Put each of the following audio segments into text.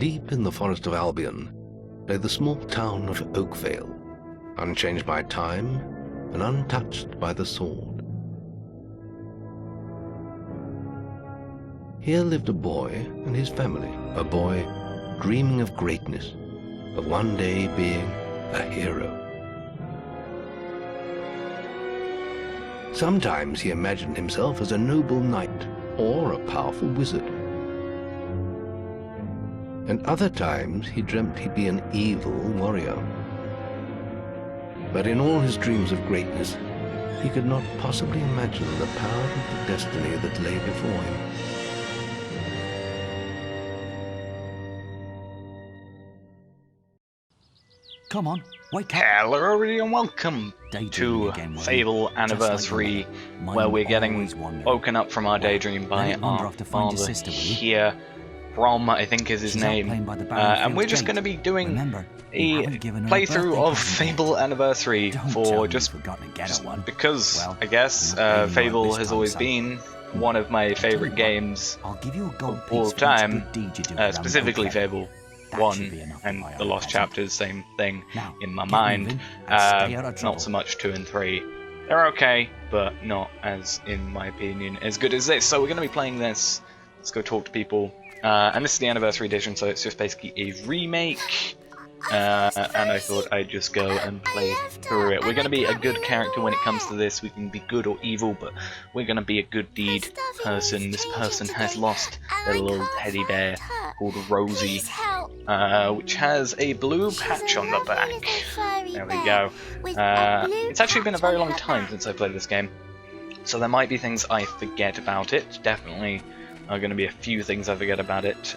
Deep in the forest of Albion lay the small town of Oakvale, unchanged by time and untouched by the sword. Here lived a boy and his family, a boy dreaming of greatness, of one day being a hero. Sometimes he imagined himself as a noble knight or a powerful wizard. And other times he dreamt he'd be an evil warrior. But in all his dreams of greatness, he could not possibly imagine the power of the destiny that lay before him. Come on, wake up. Hello everybody and welcome to Fable Anniversary, where we're getting woken up from our daydream by our father here. Brom, I think is his name, and we're just going to be doing a playthrough of Fable Anniversary for just because, I guess, Fable has always been one of my favourite games of all time, specifically Fable 1 and the Lost Chapters, same thing in my mind. Not so much 2 and 3. They're okay, but not, as in my opinion, as good as this. So we're going to be playing this. Let's go talk to people. And this is the Anniversary Edition, so it's just basically a remake. And I thought I'd just go and play through it. We're going to be a good character when it comes to this. We can be good or evil, but we're going to be a good deed person. This person has lost their little teddy bear called Rosie, which has a blue patch on the back. There we go. It's actually been a very long time since I played this game, so there might be things I forget about it. Definitely are going to be a few things I forget about it,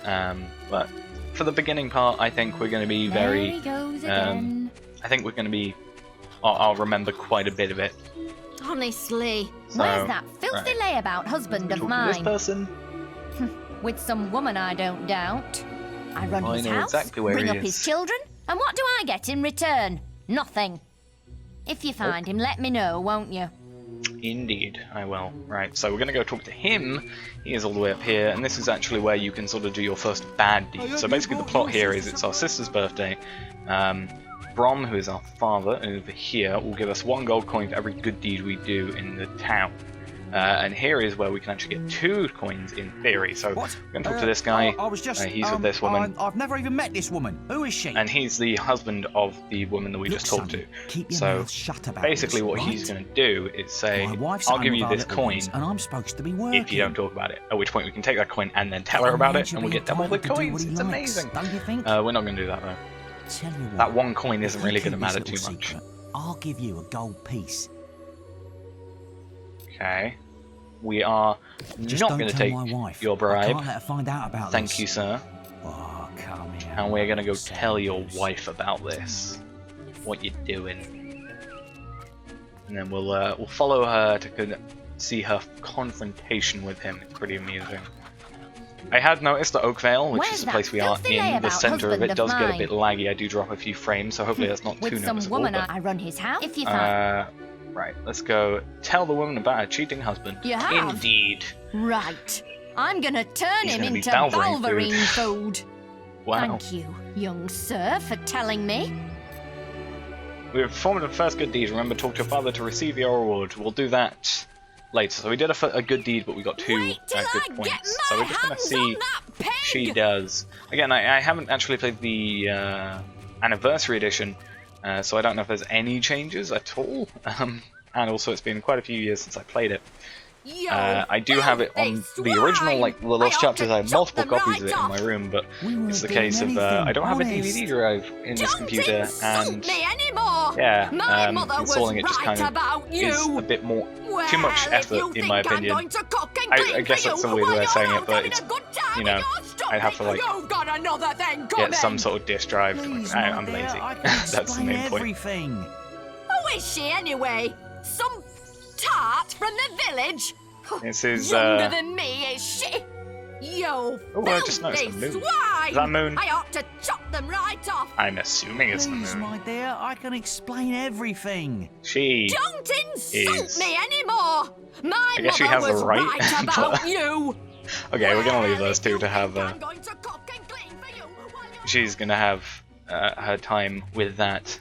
but for the beginning part, I think we're going to be very, I think we're going to be, I'll remember quite a bit of it. Honestly, where's that filthy layabout husband of mine? This person? With some woman, I don't doubt. I run his house, exactly where bring he up is. his children, and what do I get in return? Nothing. If you find him, let me know, won't you? Indeed, I will. Right, so we're going to go talk to him. He is all the way up here, and this is actually where you can sort of do your first bad deed. So basically the plot here is it's our sister's birthday. Brom, who is our father, over here, will give us 1 gold coin for every good deed we do in the town. And here is where we can actually get 2 coins in theory. So we're going to talk to this guy. He's with this woman. I've never even met this woman. Who is she? And he's the husband of the woman that we just talked to. So basically what he's going to do is say, I'll give you this coin and I'm supposed to be working. if you don't talk about it. At which point we can take that coin and then tell her about it, and we'll get double the coins. It's amazing. Don't you think? We're not going to do that though. Tell you what, that 1 coin isn't really going to matter too much. I'll give you a gold piece. Okay. We are not going to take your bribe. I can't let her find out about Thank you, sir. Oh, come here. And we're going to go tell your wife about this. What you're doing. And then we'll follow her to see her confrontation with him. It's pretty amusing. I had noticed that Oakvale, which is the place we are in, the center of it does get a bit laggy. I do drop a few frames, so hopefully that's not too noticeable. With some woman, I run his house. If you find right, let's go tell the woman about her cheating husband. You have? Indeed. Right. I'm gonna turn him into Balverine Balverine food. Wow. Thank you, young sir, for telling me. We have performed the first good deed. Remember, talk to your father to receive your reward. We'll do that later. So we did a good deed, but we got 2 good points. So we're just going to see if she does. Again, I haven't actually played the Anniversary Edition, so I don't know if there's any changes at all. And also it's been quite a few years since I played it. I do have it on the original, like the Lost Chapters. I have multiple copies of it in my room, but it's the case of I don't have a DVD drive in this computer, and yeah, installing it just kind of is a bit more, too much effort in my opinion. I guess that's a weird way of saying it, but it's, you know, I'd have to like get some sort of disk drive. I'm lazy. That's the main point. Who is she anyway? Some tart from the village? This is younger than me, is she? Yo, I just noticed the moon. Swine. Is that moon? I ought to chop them right off. I'm assuming it's the moon. My dear, I can explain everything. She don't insult me anymore. My I guess she mother has the was right about you. Okay, we're gonna leave those two to have I'm going to cook and clean for you. she's gonna have her time with that.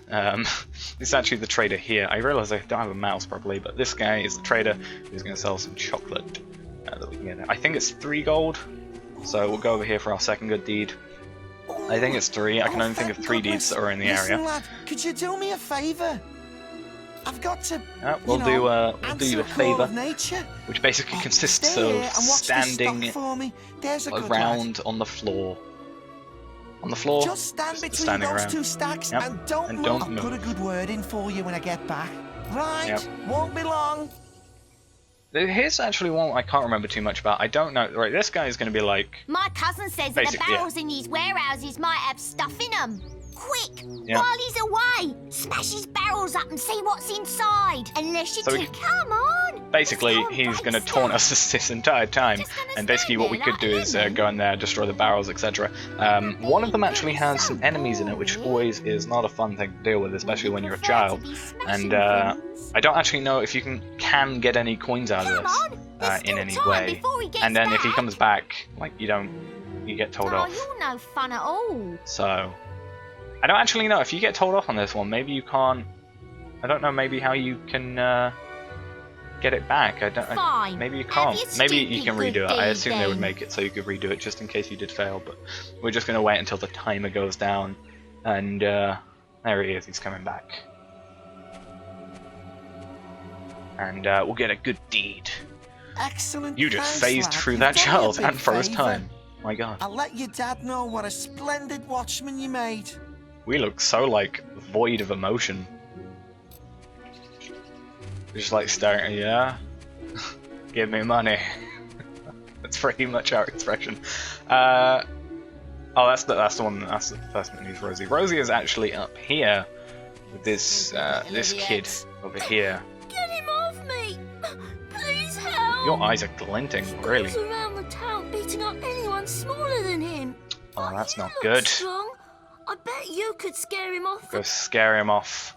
It's actually the trader here. I realise I don't have a mouse properly, but this guy is the trader who's gonna sell some chocolate that we can get. I think it's 3 gold, so we'll go over here for our second good deed. I think it's 3. I can only think of 3 deeds that are in the area. Lad, could you do me a favour? I've got to. We'll do the favour, which basically consists of standing around on the floor. On the floor, just stand between standing those around. 2 stacks Yep. and don't move. I'll put a good word in for you when I get back. Right, Yep. won't be long. Here's actually one I can't remember too much about. I don't know. Right, this guy is going to be like. My cousin says that the Basically, barrels in his warehouses might have stuff in them. Quick, Yeah. while he's away, smash his barrels up and see what's inside. Unless you So come on. Basically, Let's go and he's break going to taunt stuff. us this entire time, Just gonna and basically stand what we there could do like is human. go in there, destroy the barrels, etc. One of them actually has some enemies in it, which always is not a fun thing to deal with, especially when you're a child. And I don't actually know if you can get any coins out of this in any way. And then if he comes back, like you get told off. You're no fun at all. So I don't actually know if you get told off on this one. Maybe you can't. I don't know. Maybe how you can get it back. Fine. Maybe you Have can't. your Maybe you stupid can redo good it. I deed assume they would then. make it so you could redo it just in case you did fail. But we're just gonna wait until the timer goes down. And there he is. He's coming back. And we'll get a good deed. Excellent. You just Thanks, phased lad. through You've that done me a child big and for his favour. time. My God. I'll let your dad know what a splendid watchman you made. We look so like void of emotion. Just like staring at yeah. Give me money. That's pretty much our expression. Oh, that's the one. That's the person that needs Rosie. Rosie is actually up here with this this kid over here. Get him off me! Please help! Your eyes are glinting, really. He goes around the town beating up anyone smaller than him. Oh, that's You not look good. strong. I bet you could scare him off. Go scare him off.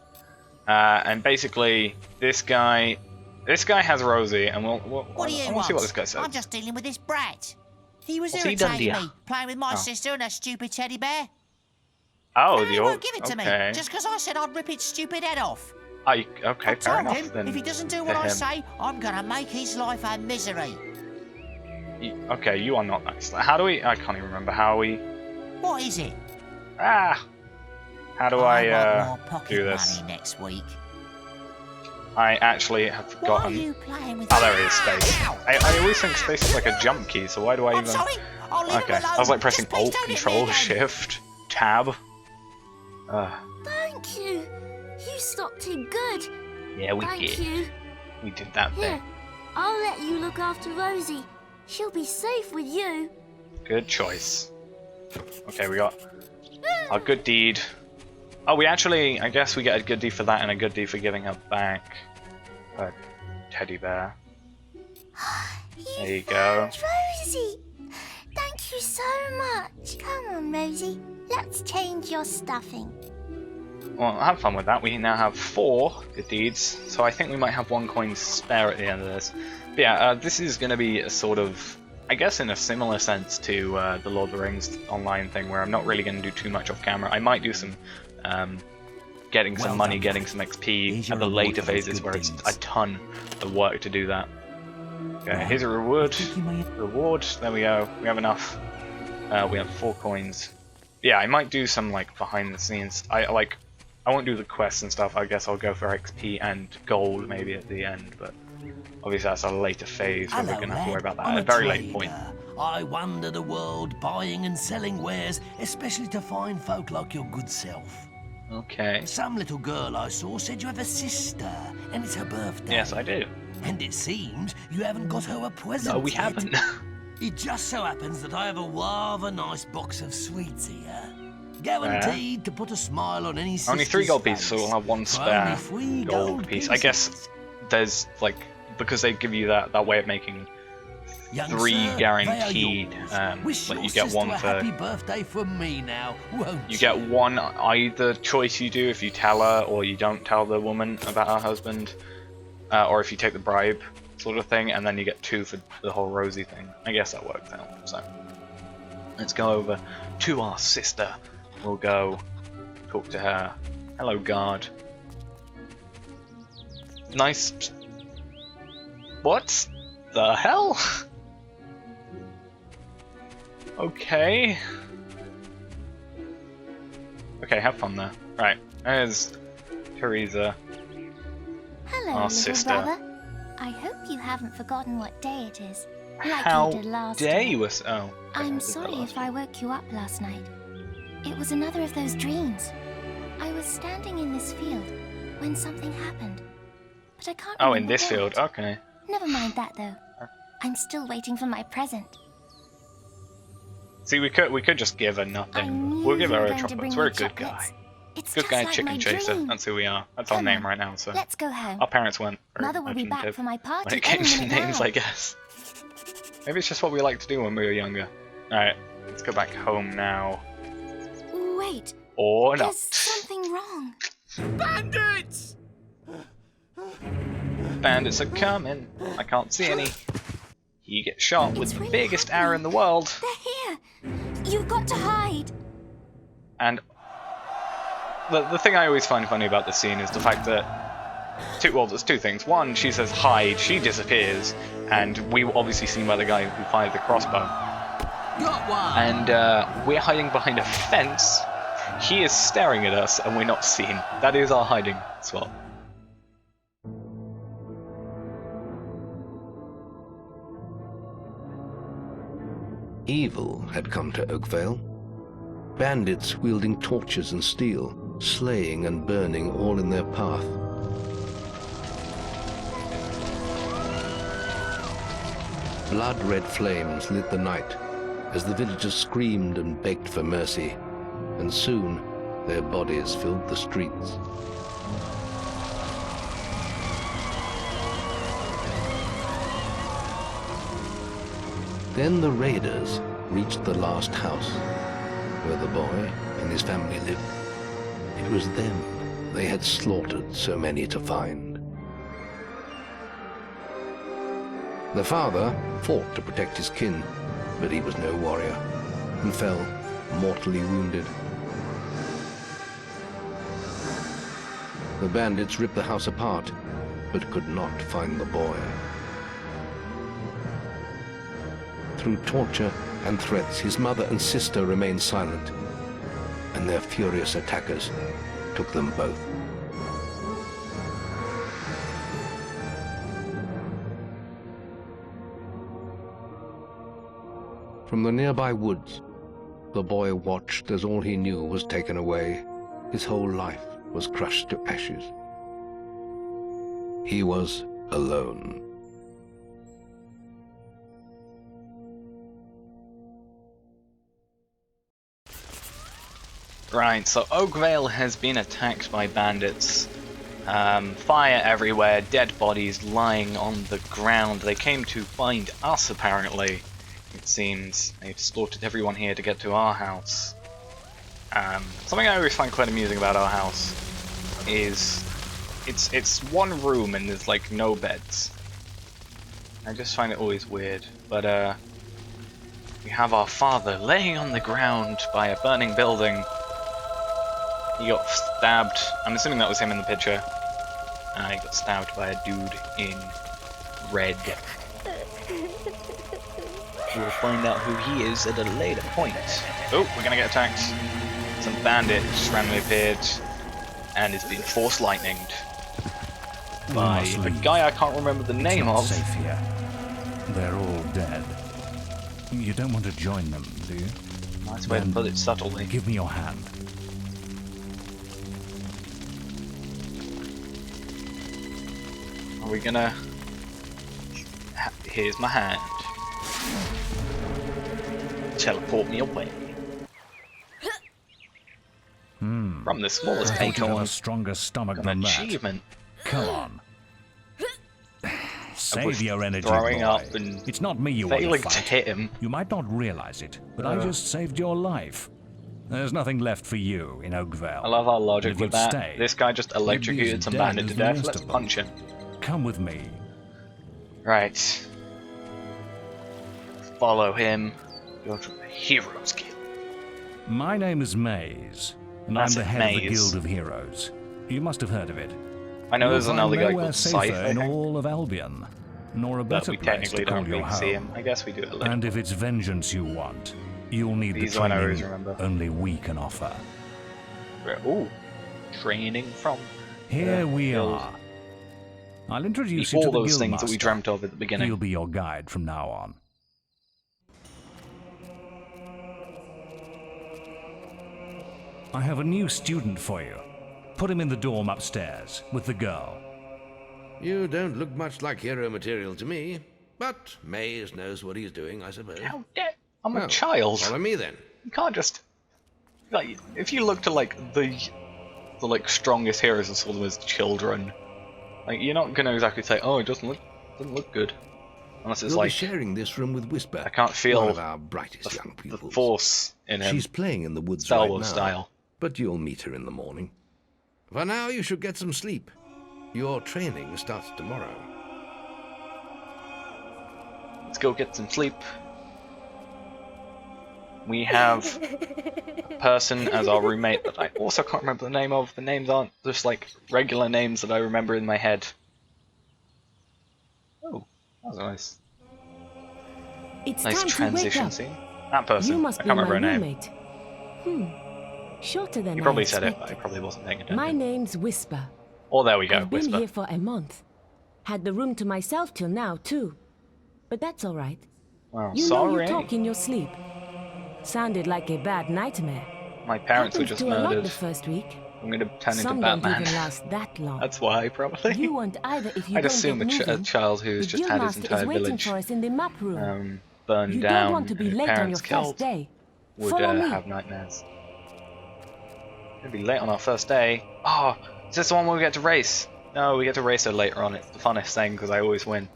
And basically, this guy has Rosie, and we'll What do you we'll want? see what this guy says. I'm just dealing with this brat. He was What's he done, irritating dear? me, playing with my Oh. sister and her stupid teddy bear. Oh, Now he won't give it to okay. me, just because I said I'd rip its stupid head off. Okay, I fair told enough. him, Then if he doesn't do to what I him. say, I'm gonna make his life a misery. Okay, you are not nice. How do we? I can't even remember how we. What is it? How do I I want more pocket do this? money next week. I actually have Why are forgotten. you playing with? Oh, there is space. Ow! I always think space is like a jump key, so why do I I'm even? sorry. I'll leave Okay, him alone. I was like pressing Just please Alt, don't hit me Control, again. Shift, Tab. Thank you. You stopped him good. Yeah, we Thank did. you. We did that Here, thing. I'll let you look after Rosie. She'll be safe with you. Good choice. Okay, we got our good deed. Oh, we actually, I guess we get a good deed for that and a good deed for giving her back a teddy bear. There you go. Rosie, thank you so much. Come on, Rosie. Let's change your stuffing. Well, have fun with that. We now have 4 good deeds, so I think we might have 1 coin spare at the end of this. But yeah, this is going to be a sort of, I guess in a similar sense to the Lord of the Rings online thing, where I'm not really going to do too much off camera. I might do some getting some money, getting some XP Here's at your the reward later for those phases good where it's deeds. a ton of work to do that. Okay, Right. here's a reward. Think you may- Reward, there we go. We have enough. We have 4 coins. Yeah, I might do some like behind the scenes. I won't do the quests and stuff. I guess I'll go for XP and gold maybe at the end, but obviously that's a later phase where we're Hello, gonna have to worry lad. about that I'm at a very late point. trader. I wander the world buying and selling wares, especially to fine folk like your good self. Okay. Some little girl I saw said you have a sister, and it's her birthday. Yes, I do. And it seems you haven't got her a present No, we yet. haven't. It just so happens that I have a rather nice box of sweets here. Guaranteed to put a smile on any sister's Only 3 gold face. pieces, so we'll have 1 For spare only 3 gold piece. I guess pieces. there's like, because they give you that way of making Young 3 sir, guaranteed, they are yours. Wish like your you get sister 1 a for happy birthday from me now, won't you get 1 either choice you do if you tell her or you don't tell the woman about her husband, or if you take the bribe sort of thing, and then you get 2 for the whole Rosie thing. I guess that worked out. So let's go over to our sister we'll go talk to her. Hello, guard. Nice. What the hell? Okay. Okay, have fun there. Right, there's Teresa, Hello, our little sister. brother. I hope you haven't forgotten what day it is. Like How you did last dare time. you? Oh. I'm sorry if I woke you up last night. It was another of those dreams. I was standing in this field when something happened. But I can't Oh, in remember this what. field. Okay. Never mind that though. I'm still waiting for my present. See, we could just give her I nothing. knew We'll give you her were a going to chocolate. bring We're me a good chocolates. guy. It's Good just guy, like chicken my chaser. dream. That's who we are. That's our Come name on, right now. So let's go home. our parents weren't very Mother will be back imaginative for my party when it any came to minute names, now. I guess. Maybe it's just what we liked to do when we were younger. All right, let's go back home now. Wait, Or not. there's something wrong. Bandits! Bandits are coming. I can't see any. You get shot with It's the really biggest arrow in the world. They're here. You've got to hide. And the thing I always find funny about this scene is the fact that there's two things. One, she says hide, she disappears, and we obviously seen by the guy who fired the crossbow. Got one! And we're hiding behind a fence. He is staring at us, and we're not seen. That is our hiding spot. Evil had come to Oakvale. Bandits wielding torches and steel, slaying and burning all in their path. Blood-red flames lit the night as the villagers screamed and begged for mercy, and soon their bodies filled the streets. Then the raiders reached the last house, where the boy and his family lived. It was them they had slaughtered so many to find. The father fought to protect his kin, but he was no warrior, and fell mortally wounded. The bandits ripped the house apart, but could not find the boy. Through torture and threats, his mother and sister remained silent, and their furious attackers took them both. From the nearby woods, the boy watched as all he knew was taken away. His whole life was crushed to ashes. He was alone. Right, so Oakvale has been attacked by bandits. Fire everywhere, dead bodies lying on the ground. They came to find us, apparently. It seems they've slaughtered everyone here to get to our house. Something I always find quite amusing about our house is it's one room and there's like no beds. I just find it always weird. But we have our father laying on the ground by a burning building. He got stabbed. I'm assuming that was him in the picture. He got stabbed by a dude in red. We'll find out who he is at a later point. Oh, we're gonna get attacked. Some bandit just randomly appeared and is being force lightninged by a guy I can't remember the name of. Safe here. They're all dead. You don't want to join them, do you? Nice way to put it subtly. Give me your hand. Are we gonna... Here's my hand. Teleport me away. From the smallest I thought you had acorn. a stronger stomach An than that. achievement. Come on. Save your energy, throwing boy. up and It's not me you want to failing to fight. hit him. You might not realize it, but I just saved your life. There's nothing left for you in Oakvale. I love our And logic if with you'd that. stay, This guy just electrocuted some dead bandit as to the death. rest Let's of them. punch him. Come with me. Right. Follow him. Go to the hero's guild. My name is Maze, and I'm the head of the Guild of Heroes. You must have heard of it. I know there's another guy called safer Scythe, in all of Albion, nor a but better we place technically to call don't your really see him. home. I guess we do it later. And if it's vengeance you want, you'll need These the one I always training remember. only we can offer. Ooh, training from. Here we guild. are. I'll introduce you to All the those things that Guildmaster. we dreamt of at the beginning. He'll be your guide from now on. I have a new student for you. Put him in the dorm upstairs with the girl. You don't look much like hero material to me, but Maze knows what he's doing, I suppose. How dare... I'm a Well, child. Follow me then. You can't just... Like, if you look to, like, the like, strongest heroes and saw them as children, like, you're not gonna exactly say, oh, it doesn't look good. Unless it's You'll like... be sharing this room with Whisper. I can't feel one of our brightest young the pupils. force in him. She's playing in the woods Star right Wars now, style. but you'll meet her in the morning. For now, you should get some sleep. Your training starts tomorrow. Let's go get some sleep. We have a person as our roommate that I also can't remember the name of. The names aren't just like regular names that I remember in my head. Oh, that was nice. It's Nice time transition to wake scene. That person, You must I be can't my remember her name. roommate. Shorter than You probably I said it, expected. but I probably wasn't paying attention. My name's Whisper. Oh, there we go, I've been Whisper. here for a month. Had the room to myself till now, too. But that's all right. Well, You know sorry. you talk in your sleep. Sounded like a bad nightmare. My parents were Happened just to a lot murdered. the first week. I'm gonna turn Some into don't Batman. even last that long. That's why, probably. You won't either if you I'd don't assume get a moving. child who's The just had his Guildmaster entire is waiting village for us in the map room. burned You down, don't want to be and late on your parents killed, first day. would Follow me. have nightmares. Gonna be late on our first day. Oh, is this the one where we get to race? No, we get to race her later on. It's the funnest thing because I always win.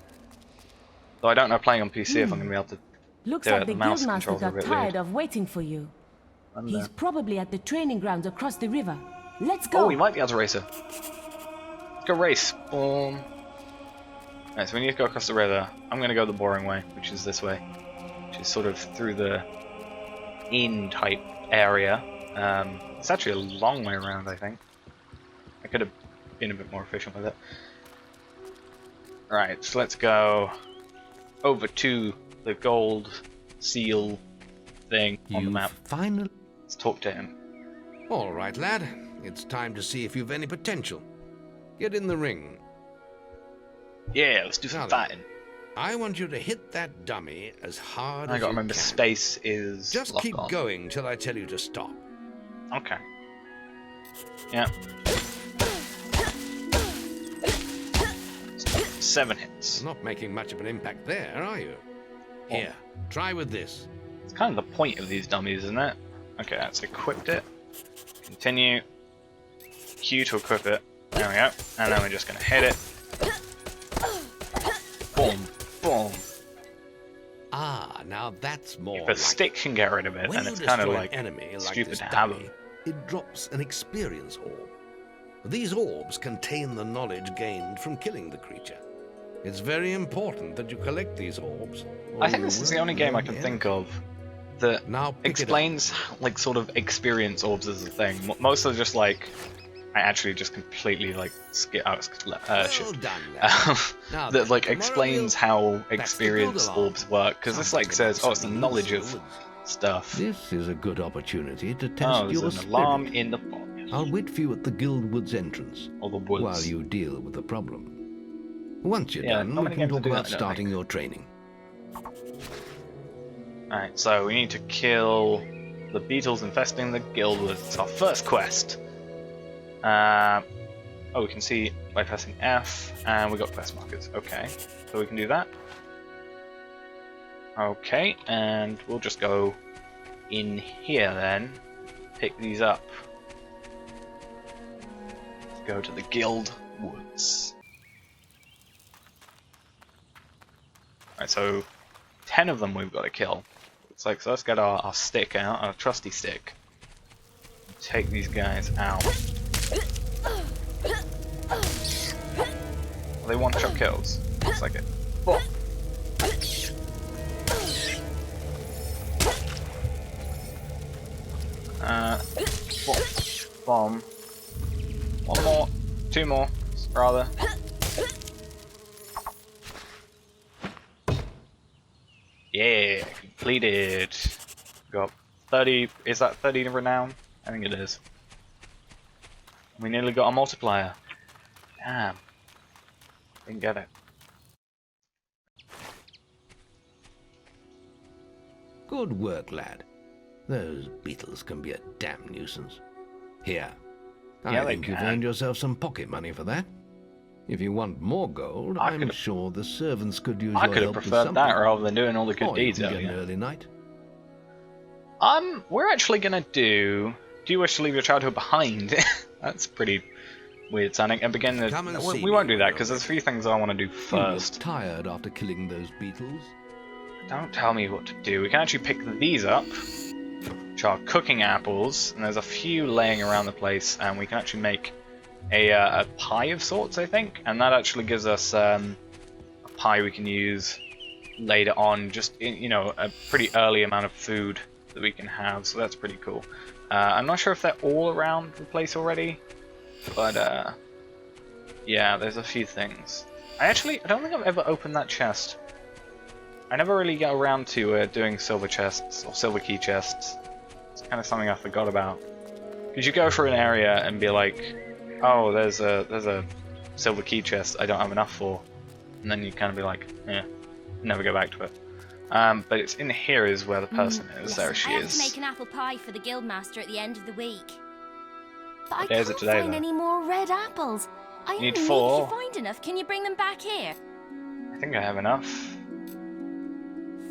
Though I don't know playing on PC if I'm gonna be able to. Looks Yeah, like the the mouse Guildmaster controls are a got bit tired weird. of waiting for you. And, He's probably at the training grounds across the river. Let's go. Oh, we might be able to race her. Let's go race. Boom. Alright, so we need to go across the river. I'm gonna go the boring way, which is this way. Which is sort of through the inn type area. It's actually a long way around, I think. I could have been a bit more efficient with it. Right, so let's go over to the gold seal thing on the map. Finally. Let's talk to him. All right, lad. It's time to see if you've any potential. Get in the ring. Yeah, let's do some Now then, fighting. I want you to hit that dummy as hard I as gotta you remember can. space is Just lock keep on. going till I tell you to stop. Okay. Yeah. 7 hits. Not making much of an impact there, are you? Here, try with this. It's kind of the point of these dummies, isn't it? Okay, that's equipped it. Continue. Q to equip it. There we go. And then we're just gonna hit it. Boom. Boom. Ah, now that's more If a like stick can get rid of it, when then you it's kind of destroy like an enemy like stupid this to have dummy, them. it drops an experience orb. These orbs contain the knowledge gained from killing the creature. It's very important that you collect these orbs. or I think you this is the will only game I learn can the think enemy. of that Now pick it up. explains like sort of experience orbs as a thing. Most are just like I actually just completely like skip out Well shift. done, lad. Now then, that like tomorrow explains we'll- how That's the experience good alarm. orbs work because this like Something says about oh it's the something knowledge useful of with- stuff. This is a good opportunity to test Oh, your there's an spirit. alarm in the forest. I'll wait for you at the guild woods entrance Or the woods. while you deal with the problem. Once you're Yeah, done, not we many can games talk do about that, I don't starting your training. Alright, so we need to kill the beetles infesting the guild woods. It's our first quest. Oh, we can see by pressing F, and we got quest markers. Okay, so we can do that. Okay, and we'll just go in here then, pick these up. Let's go to the guild woods. Alright, so 10 of them we've got to kill. It's like, so let's get our stick out, our trusty stick. Take these guys out. Are they one-shot kills? Looks like it. Oh. bomb. One more. 2 more, rather. Yeah, completed. Got 30. Is that 30 renown? I think it is. We nearly got a multiplier. Damn. Didn't get it. Good work, lad. Those beetles can be a damn nuisance. Here. Yeah, I think you've earned yourself some pocket money for that. If you want more gold, I'm sure the servants could use your help. I could have preferred that rather than doing all the good deeds earlier. earlier. An early night. We're actually gonna do. Do you wish to leave your childhood behind? That's pretty weird sounding. And begin the. We won't do that because there's a few things I want to do first. You look tired after killing those beetles. Don't tell me what to do. We can actually pick these up, which are cooking apples, and there's a few laying around the place, and we can actually make a pie of sorts, I think, and that actually gives us a pie we can use later on. Just a pretty early amount of food that we can have, so that's pretty cool. I'm not sure if they're all around the place already, but yeah, there's a few things. I don't think I've ever opened that chest. I never really get around to doing silver chests or silver key chests. It's kind of something I forgot about. Because you go through an area and be like, oh, there's a silver key chest I don't have enough for, and then you kind of be like, yeah, never go back to it. But it's in here is where the person is. There she I have is. to make an apple pie for the guildmaster at the end of the week. But I There's can't it today, find though. any more red apples. I You need only 4. If you find enough, can you bring them back here? I think I have enough.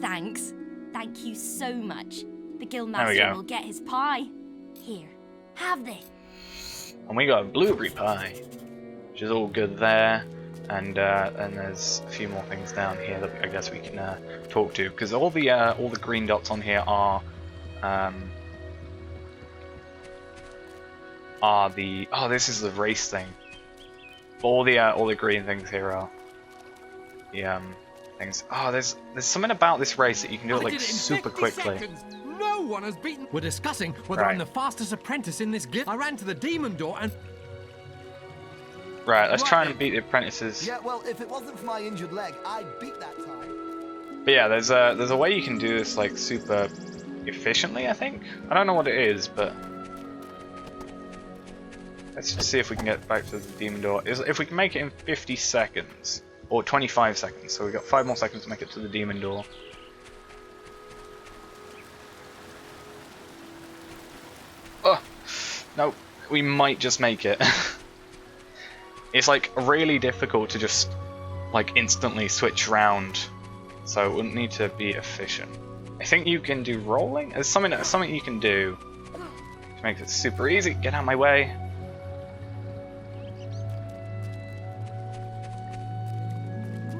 Thanks. Thank you so much. The There we guildmaster go. will get his pie. Here, have this. And we got a blueberry pie, which is all good there. And there's a few more things down here that I guess we can talk to, because all the green dots on here are the this is the race thing. All the green things here are the things. Oh, there's something about this race that you can do it like super quickly. No one has beaten. We're discussing whether I'm the fastest apprentice in this guild. I ran to the demon door and. Right, let's try and beat the apprentices. Yeah, well, if it wasn't for my injured leg, I'd beat that time. But yeah, there's a way you can do this like super efficiently, I think. I don't know what it is, but let's just see if we can get back to the demon door. If we can make it in 50 seconds or 25 seconds, so we've got 5 more seconds to make it to the demon door. Oh no, we might just make it. It's like really difficult to just like instantly switch around, so it wouldn't need to be efficient. I think you can do rolling. There's something you can do to make it super easy. Get out of my way.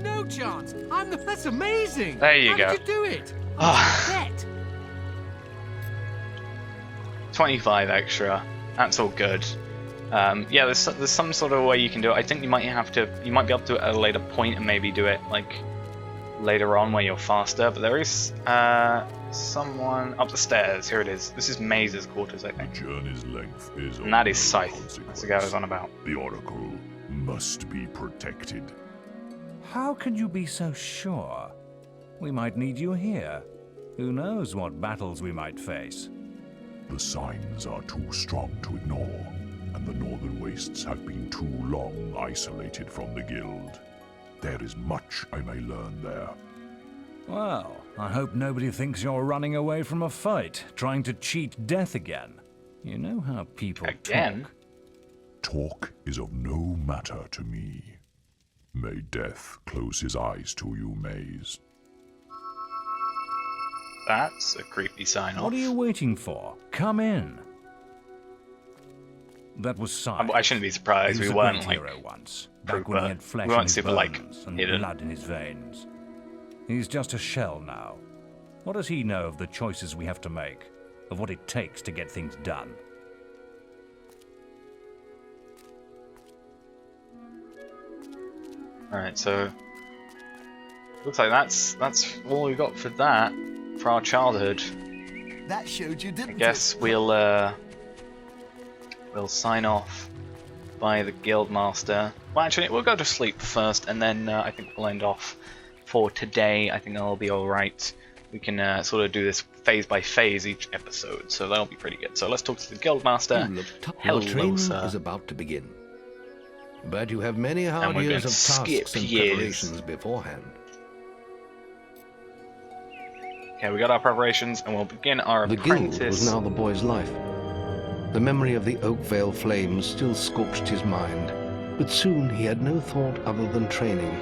No chance. That's amazing. There you go. How did you do it? Ah. Bet. 25 extra. That's all good. Yeah, there's some sort of way you can do it. I think you might be able to do it at a later point and maybe do it like later on where you're faster. But there is someone up the stairs. Here it is. This is Maze's quarters, I think. The journey's length is And that is Scythe. That's the guy I was on about. The Oracle must be protected. How can you be so sure? We might need you here. Who knows what battles we might face? The signs are too strong to ignore, and the Northern Wastes have been too long isolated from the Guild. There is much I may learn there. Well, I hope nobody thinks you're running away from a fight, trying to cheat death again. You know how people Again? Talk is of no matter to me. May death close his eyes to you, Maze. That's a creepy sign-off. What are you waiting for? Come in. That was Scythe. I shouldn't be surprised. He was We a weren't great like hero once, back when he had flesh we in weren't his super like bones and hidden. blood in his veins. He's just a shell now. What does he know of the choices we have to make, of what it takes to get things done? Alright, so looks like that's all we got for that, for our childhood. That showed you, didn't I guess it? we'll we'll sign off by the Guildmaster. Well, actually, we'll go to sleep first, and then I think we'll end off for today. I think that'll be alright. We can sort of do this phase by phase each episode, so that'll be pretty good. So let's talk to the Guildmaster. Your training is about to begin, but you have many hard years of tasks and preparations beforehand. Okay, we got our preparations, and we'll begin our apprentice. The guild was now the boy's life. The memory of the Oakvale flames still scorched his mind, but soon he had no thought other than training,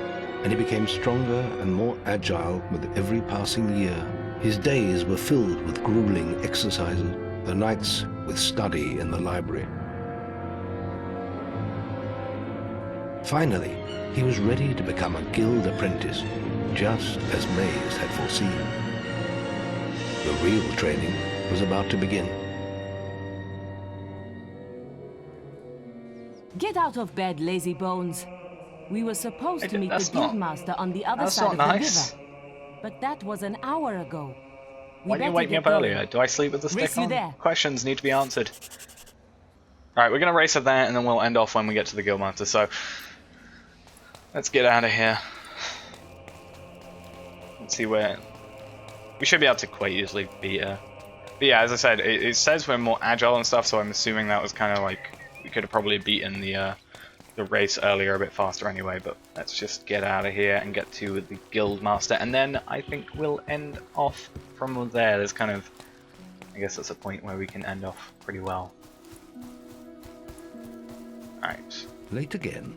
and he became stronger and more agile with every passing year. His days were filled with grueling exercises, the nights with study in the library. Finally, he was ready to become a guild apprentice, just as Maze had foreseen. The real training was about to begin. Get out of bed, lazy bones. We were supposed to meet the Guildmaster on the other That's side of not the nice. river. But that was an hour ago. Why didn't you wake me up earlier? Do I sleep with the stick on? there. Questions need to be answered. Alright, we're going to race at that, and then we'll end off when we get to the Guildmaster, so let's get out of here. Let's see where... We should be able to quite easily beat her. But yeah, as I said, it says we're more agile and stuff, so I'm assuming that was kind of like... We could have probably beaten the race earlier a bit faster anyway, but let's just get out of here and get to the Guildmaster, and then I think we'll end off from there. There's kind of... I guess that's a point where we can end off pretty well. Alright. Late again?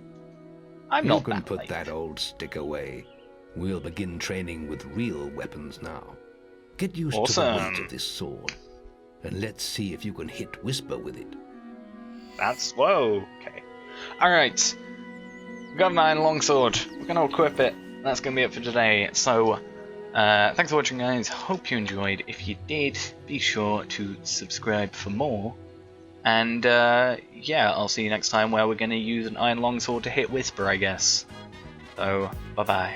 I'm not You can that put late. that old stick away. We'll begin training with real weapons now. Get used to the weight Awesome. of this sword, and let's see if you can hit Whisper with it. That's... whoa, okay. Alright. We've got an iron longsword. We're going to equip it. That's going to be it for today. So, thanks for watching, guys. Hope you enjoyed. If you did, be sure to subscribe for more. And, yeah, I'll see you next time where we're going to use an iron longsword to hit Whisper, I guess. So, bye-bye.